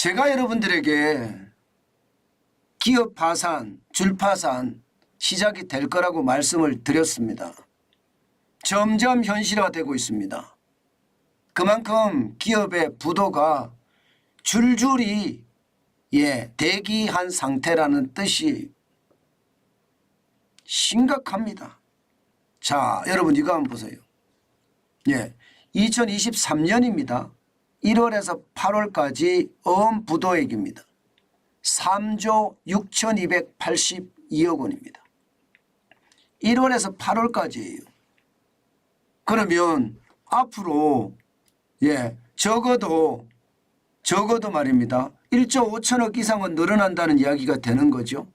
제가 여러분들에게 기업 파산, 줄파산 시작이 될 거라고 말씀을 드렸습니다. 점점 현실화되고 있습니다. 그만큼 기업의 부도가 줄줄이 대기한 상태라는 뜻이 심각합니다. 자, 여러분 이거 한번 보세요. 2023년입니다. 1월에서 8월까지 부도액입니다. 3조 6,282억 원입니다. 1월에서 8월까지예요. 그러면 앞으로 적어도 말입니다. 1조 5천억 이상은 늘어난다는 이야기가 되는 거죠.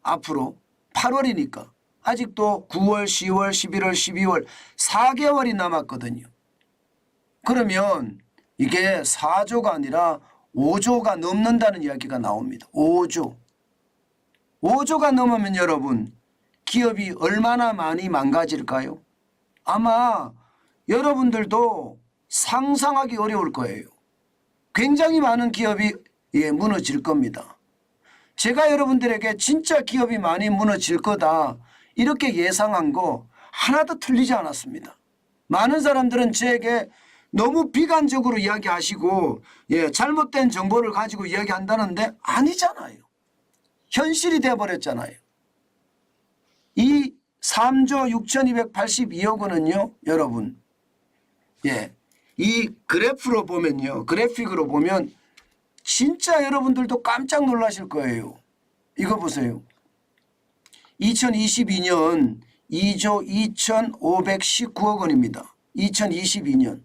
앞으로 8월이니까 아직도 9월, 10월, 11월, 12월 4개월이 남았거든요. 그러면 이게 4조가 아니라 5조가 넘는다는 이야기가 나옵니다. 5조. 5조가 넘으면 여러분 기업이 얼마나 많이 망가질까요? 아마 여러분들도 상상하기 어려울 거예요. 굉장히 많은 기업이 무너질 겁니다. 제가 여러분들에게 진짜 기업이 많이 무너질 거다 이렇게 예상한 거 하나도 틀리지 않았습니다. 많은 사람들은 저에게 너무 비관적으로 이야기하시고 잘못된 정보를 가지고 이야기한다는데 아니잖아요. 현실이 되어버렸잖아요. 이 3조 6,282억 원은요 여러분 이 그래프로 보면요, 그래픽으로 보면 진짜 여러분들도 깜짝 놀라실 거예요. 이거 보세요. 2022년 2조 2,519억 원입니다. 2022년.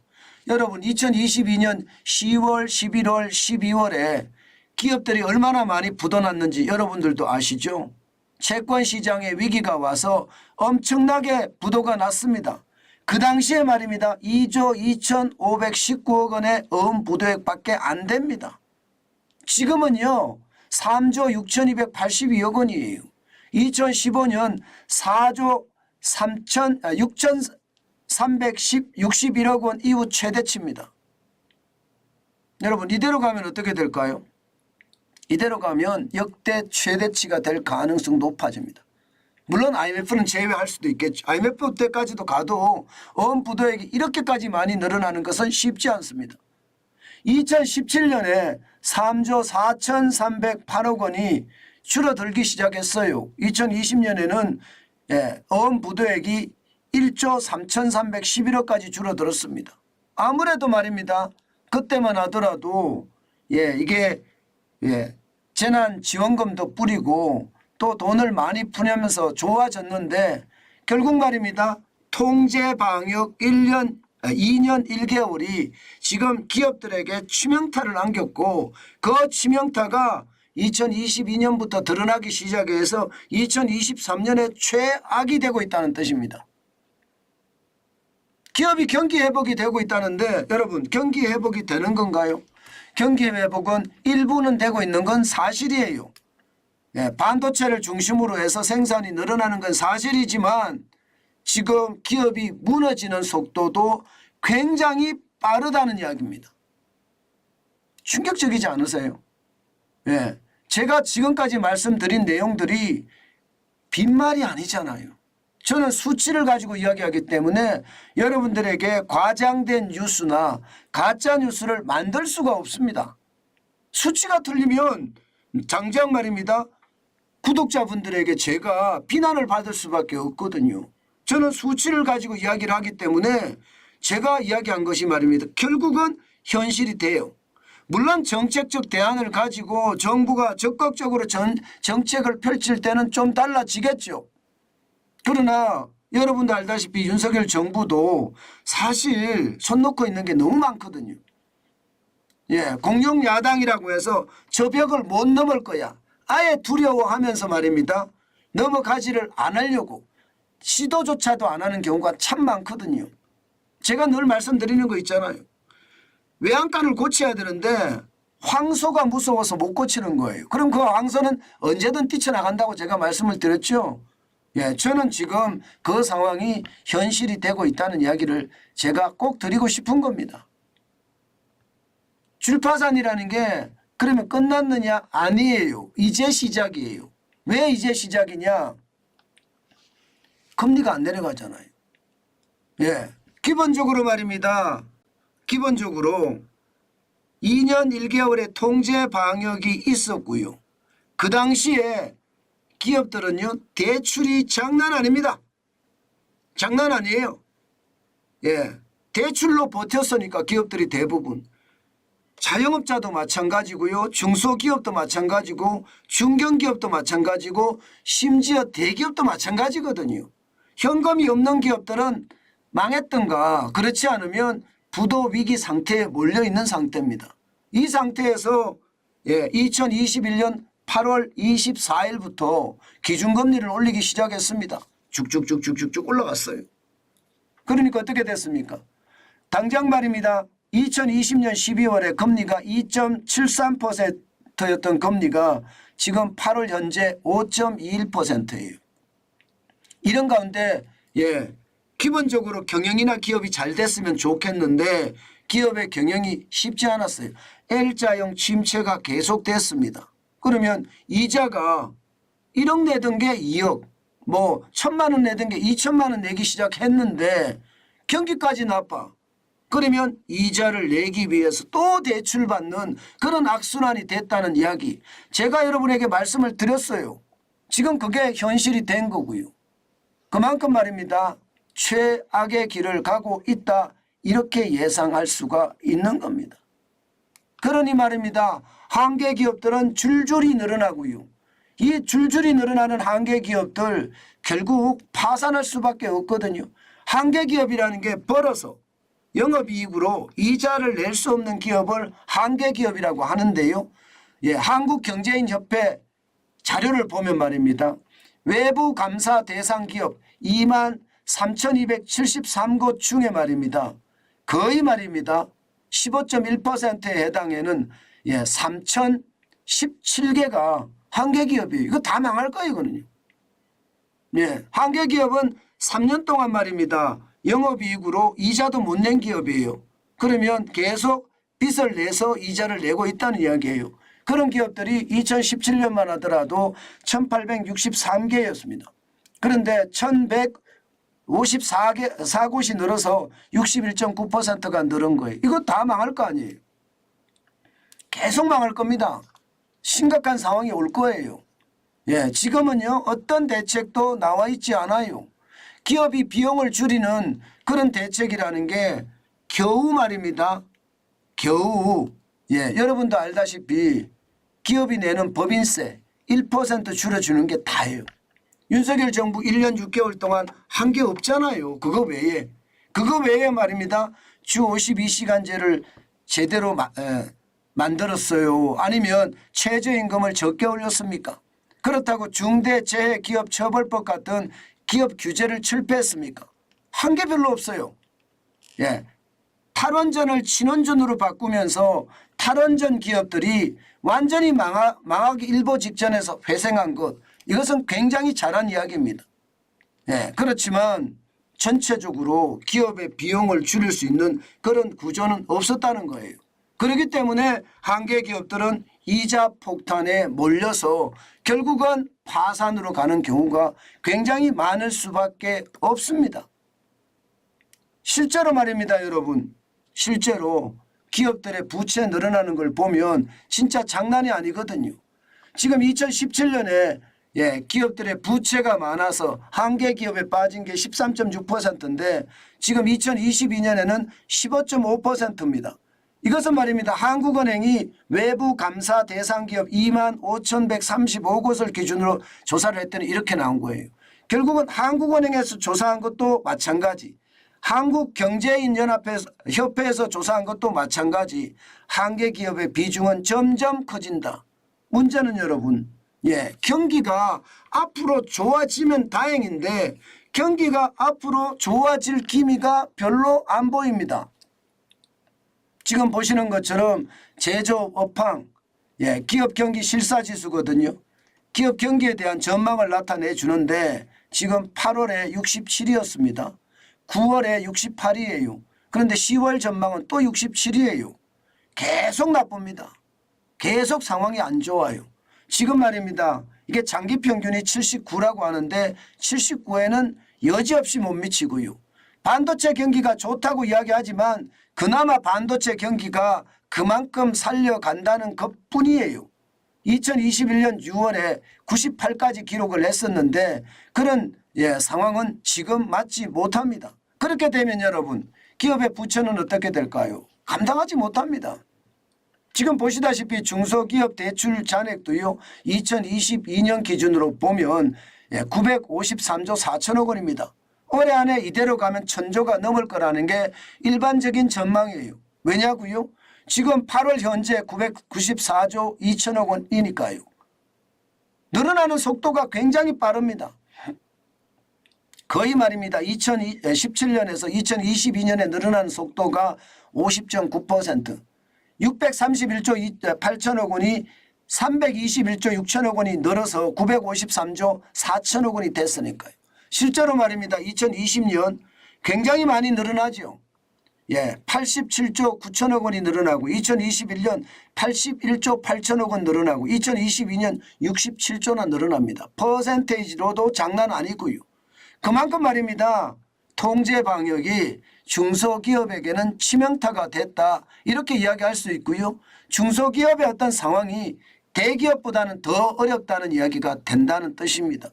여러분 2022년 10월, 11월, 12월에 기업들이 얼마나 많이 부도났는지 여러분들도 아시죠? 채권시장에 위기가 와서 엄청나게 부도가 났습니다. 그 당시에 말입니다. 2조 2,519억 원의 부도액밖에 안 됩니다. 지금은요 3조 6,282억 원이에요. 2015년 4조 6,361억 원 이후 최대치입니다. 여러분 이대로 가면 어떻게 될까요? 이대로 가면 역대 최대치가 될 가능성 높아집니다. 물론 IMF는 제외할 수도 있겠죠. IMF 때까지도 가도 부도액이 이렇게까지 많이 늘어나는 것은 쉽지 않습니다. 2017년에 3조 4,308억 원이 줄어들기 시작했어요. 2020년에는 부도액이 1조 3,311억까지 줄어들었습니다. 아무래도 말입니다. 그때만 하더라도 이게 재난지원금도 뿌리고 또 돈을 많이 푸냐면서 좋아졌는데 결국 말입니다. 통제방역 2년 1개월이 지금 기업들에게 치명타를 안겼고 그 치명타가 2022년부터 드러나기 시작해서 2023년에 최악이 되고 있다는 뜻입니다. 기업이 경기 회복이 되고 있다는데 여러분 경기 회복이 되는 건가요? 경기 회복은 일부는 되고 있는 건 사실이에요. 반도체를 중심으로 해서 생산이 늘어나는 건 사실이지만 지금 기업이 무너지는 속도도 굉장히 빠르다는 이야기입니다. 충격적이지 않으세요? 제가 지금까지 말씀드린 내용들이 빈말이 아니잖아요. 저는 수치를 가지고 이야기하기 때문에 여러분들에게 과장된 뉴스나 가짜 뉴스를 만들 수가 없습니다. 수치가 틀리면 당장 말입니다. 구독자분들에게 제가 비난을 받을 수밖에 없거든요. 저는 수치를 가지고 이야기를 하기 때문에 제가 이야기한 것이 말입니다. 결국은 현실이 돼요. 물론 정책적 대안을 가지고 정부가 적극적으로 정책을 펼칠 때는 좀 달라지겠죠. 그러나 여러분도 알다시피 윤석열 정부도 사실 손 놓고 있는 게 너무 많거든요. 공룡 야당이라고 해서 저 벽을 못 넘을 거야. 아예 두려워하면서 말입니다. 넘어가지를 안 하려고 시도조차도 안 하는 경우가 참 많거든요. 제가 늘 말씀드리는 거 있잖아요. 외양간을 고쳐야 되는데 황소가 무서워서 못 고치는 거예요. 그럼 그 황소는 언제든 뛰쳐나간다고 제가 말씀을 드렸죠. 저는 지금 그 상황이 현실이 되고 있다는 이야기를 제가 꼭 드리고 싶은 겁니다. 줄파산이라는 게 그러면 끝났느냐? 아니에요. 이제 시작이에요. 왜 이제 시작이냐? 금리가 안 내려가잖아요. 예, 기본적으로 말입니다. 기본적으로 2년 1개월의 통제 방역이 있었고요. 그 당시에 기업들은요, 대출이 장난 아닙니다. 장난 아니에요. 예, 대출로 버텼으니까 기업들이 대부분. 자영업자도 마찬가지고요. 중소기업도 마찬가지고 중견기업도 마찬가지고 심지어 대기업도 마찬가지거든요. 현금이 없는 기업들은 망했던가 그렇지 않으면 부도 위기 상태에 몰려있는 상태입니다. 이 상태에서 2021년 8월 24일부터 기준금리를 올리기 시작했습니다. 쭉쭉쭉쭉쭉 올라갔어요. 그러니까 어떻게 됐습니까? 당장 말입니다. 2020년 12월에 금리가 2.73%였던 금리가 지금 8월 현재 5.21%예요. 이런 가운데 기본적으로 경영이나 기업이 잘 됐으면 좋겠는데 기업의 경영이 쉽지 않았어요. L자형 침체가 계속됐습니다. 그러면 이자가 1억 내던 게 2억, 뭐 1,000만 원 내던 게 2천만 원 내기 시작했는데 경기까지 나빠. 그러면 이자를 내기 위해서 또 대출받는 그런 악순환이 됐다는 이야기. 제가 여러분에게 말씀을 드렸어요. 지금 그게 현실이 된 거고요. 그만큼 말입니다. 최악의 길을 가고 있다. 이렇게 예상할 수가 있는 겁니다. 그러니 말입니다. 한계 기업들은 줄줄이 늘어나고요. 이 줄줄이 늘어나는 한계 기업들 결국 파산할 수밖에 없거든요. 한계 기업이라는 게 벌어서 영업이익으로 이자를 낼 수 없는 기업을 한계 기업이라고 하는데요. 한국경제인협회 자료를 보면 말입니다. 외부 감사 대상 기업 23,273곳 중에 말입니다. 거의 말입니다. 15.1%에 해당하는 3,017개가 한계기업이에요. 이거 다 망할 거예요. 이거는요. 한계기업은 3년 동안 말입니다. 영업이익으로 이자도 못 낸 기업이에요. 그러면 계속 빚을 내서 이자를 내고 있다는 이야기예요. 그런 기업들이 2017년만 하더라도 1,863개였습니다. 그런데 1,154곳이 늘어서 61.9%가 늘은 거예요. 이거 다 망할 거 아니에요. 계속 망할 겁니다. 심각한 상황이 올 거예요. 지금은요 어떤 대책도 나와 있지 않아요. 기업이 비용을 줄이는 그런 대책이라는 게 겨우 말입니다. 겨우 여러분도 알다시피 기업이 내는 법인세 1% 줄여주는 게 다예요. 윤석열 정부 1년 6개월 동안 한 게 없잖아요. 그거 외에 말입니다. 주 52시간제를 제대로 만들었어요. 아니면 최저임금을 적게 올렸습니까? 그렇다고 중대재해기업처벌법 같은 기업 규제를 철폐했습니까? 한 게 별로 없어요. 탈원전을 친원전으로 바꾸면서 탈원전 기업들이 완전히 망하기 일보 직전에서 회생한 것, 이것은 굉장히 잘한 이야기입니다. 그렇지만 전체적으로 기업의 비용을 줄일 수 있는 그런 구조는 없었다는 거예요. 그렇기 때문에 한계 기업들은 이자 폭탄에 몰려서 결국은 파산으로 가는 경우가 굉장히 많을 수밖에 없습니다. 실제로 말입니다, 여러분. 실제로 기업들의 부채 늘어나는 걸 보면 진짜 장난이 아니거든요. 지금 2017년에 기업들의 부채가 많아서 한계 기업에 빠진 게 13.6%인데 지금 2022년에는 15.5%입니다. 이것은 말입니다. 한국은행이 외부 감사 대상 기업 25,135곳을 기준으로 조사를 했더니 이렇게 나온 거예요. 결국은 한국은행에서 조사한 것도 마찬가지, 한국경제인협회에서 조사한 것도 마찬가지, 한계 기업의 비중은 점점 커진다. 문제는 여러분, 경기가 앞으로 좋아지면 다행인데 경기가 앞으로 좋아질 기미가 별로 안 보입니다. 지금 보시는 것처럼 제조업, 업황, 기업 경기 실사지수거든요. 기업 경기에 대한 전망을 나타내 주는데 지금 8월에 67이었습니다. 9월에 68이에요. 그런데 10월 전망은 또 67이에요. 계속 나쁩니다. 계속 상황이 안 좋아요. 지금 말입니다. 이게 장기 평균이 79라고 하는데 79에는 여지없이 못 미치고요. 반도체 경기가 좋다고 이야기하지만 그나마 반도체 경기가 그만큼 살려간다는 것뿐이에요. 2021년 6월에 98까지 기록을 했었는데 그런 상황은 지금 맞지 못합니다. 그렇게 되면 여러분 기업의 부채는 어떻게 될까요? 감당하지 못합니다. 지금 보시다시피 중소기업 대출 잔액도요 2022년 기준으로 보면 953조 4천억 원입니다. 올해 안에 이대로 가면 1,000조가 넘을 거라는 게 일반적인 전망이에요. 왜냐고요? 지금 8월 현재 994조 2천억 원이니까요. 늘어나는 속도가 굉장히 빠릅니다. 거의 말입니다. 2017년에서 2022년에 늘어나는 속도가 50.9%, 631조 8천억 원이 321조 6천억 원이 늘어서 953조 4천억 원이 됐으니까요. 실제로 말입니다. 2020년 굉장히 많이 늘어나죠. 87조 9천억 원이 늘어나고 2021년 81조 8천억 원 늘어나고 2022년 67조나 늘어납니다. 퍼센테이지로도 장난 아니고요. 그만큼 말입니다. 통제 방역이 중소기업에게는 치명타가 됐다 이렇게 이야기할 수 있고요. 중소기업의 어떤 상황이 대기업보다는 더 어렵다는 이야기가 된다는 뜻입니다.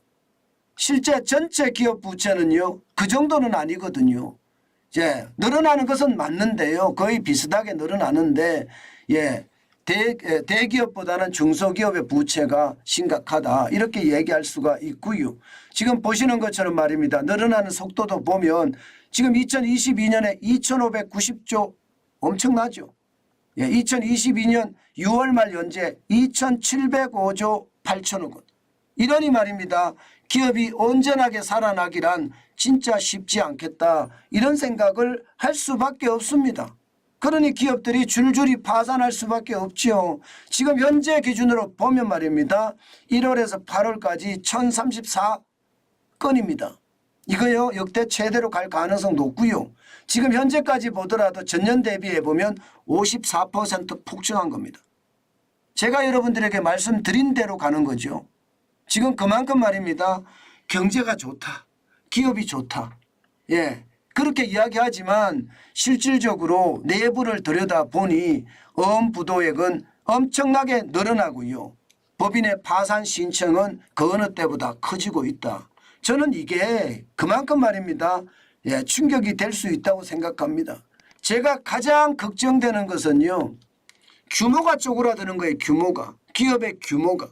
실제 전체 기업 부채는요 그 정도는 아니거든요. 늘어나는 것은 맞는데요. 거의 비슷하게 늘어나는데 대기업보다는 중소기업의 부채가 심각하다 이렇게 얘기할 수가 있고요. 지금 보시는 것처럼 말입니다. 늘어나는 속도도 보면 지금 2022년에 2,590조 엄청나죠. 2022년 6월 말 현재 2,705조 8천억 원. 이러니 말입니다. 기업이 온전하게 살아나기란 진짜 쉽지 않겠다 이런 생각을 할 수밖에 없습니다. 그러니 기업들이 줄줄이 파산할 수밖에 없지요. 지금 현재 기준으로 보면 말입니다. 1월에서 8월까지 1,034건입니다. 이거요 역대 최대로 갈 가능성 높고요. 지금 현재까지 보더라도 전년 대비해 보면 54% 폭증한 겁니다. 제가 여러분들에게 말씀드린 대로 가는 거죠. 지금 그만큼 말입니다. 경제가 좋다. 기업이 좋다. 그렇게 이야기하지만 실질적으로 내부를 들여다보니 어음부도액은 엄청나게 늘어나고요. 법인의 파산 신청은 그 어느 때보다 커지고 있다. 저는 이게 그만큼 말입니다. 충격이 될 수 있다고 생각합니다. 제가 가장 걱정되는 것은요. 규모가 쪼그라드는 거예요. 규모가. 기업의 규모가.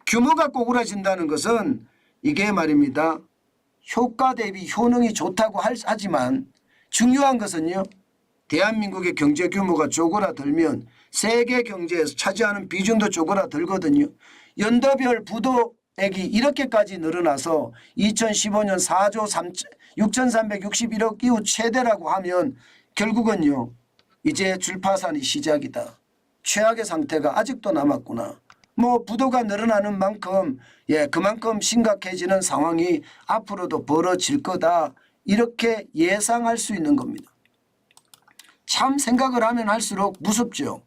규모가 꼬그라진다는 것은 이게 말입니다. 효과 대비 효능이 좋다고 하지만 중요한 것은요. 대한민국의 경제 규모가 쪼그라들면 세계 경제에서 차지하는 비중도 쪼그라들거든요. 연도별 부도액이 이렇게까지 늘어나서 2015년 4조 6,361억 이후 최대라고 하면 결국은요. 이제 줄파산이 시작이다. 최악의 상태가 아직도 남았구나. 부도가 늘어나는 만큼 그만큼 심각해지는 상황이 앞으로도 벌어질 거다. 이렇게 예상할 수 있는 겁니다. 참 생각을 하면 할수록 무섭죠.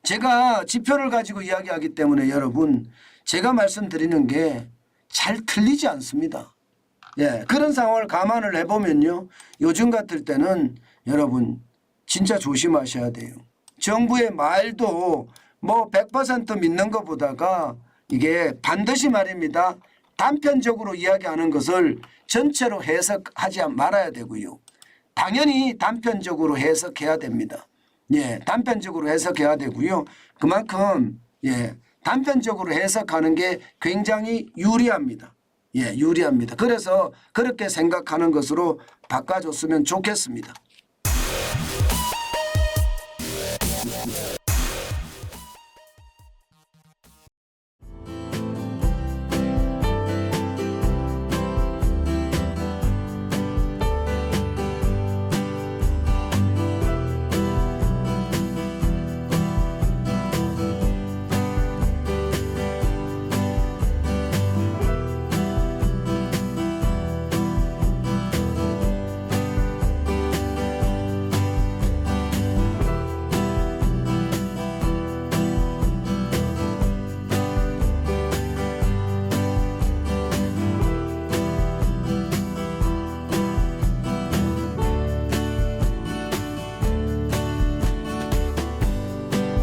제가 지표를 가지고 이야기하기 때문에 여러분 제가 말씀드리는 게 잘 틀리지 않습니다. 그런 상황을 감안을 해보면요. 요즘 같을 때는 여러분 진짜 조심하셔야 돼요. 정부의 말도 100% 믿는 것보다가 이게 반드시 말입니다. 단편적으로 이야기하는 것을 전체로 해석하지 말아야 되고요. 당연히 단편적으로 해석해야 됩니다. 단편적으로 해석해야 되고요. 그만큼 단편적으로 해석하는 게 굉장히 유리합니다. 유리합니다. 그래서 그렇게 생각하는 것으로 바꿔줬으면 좋겠습니다.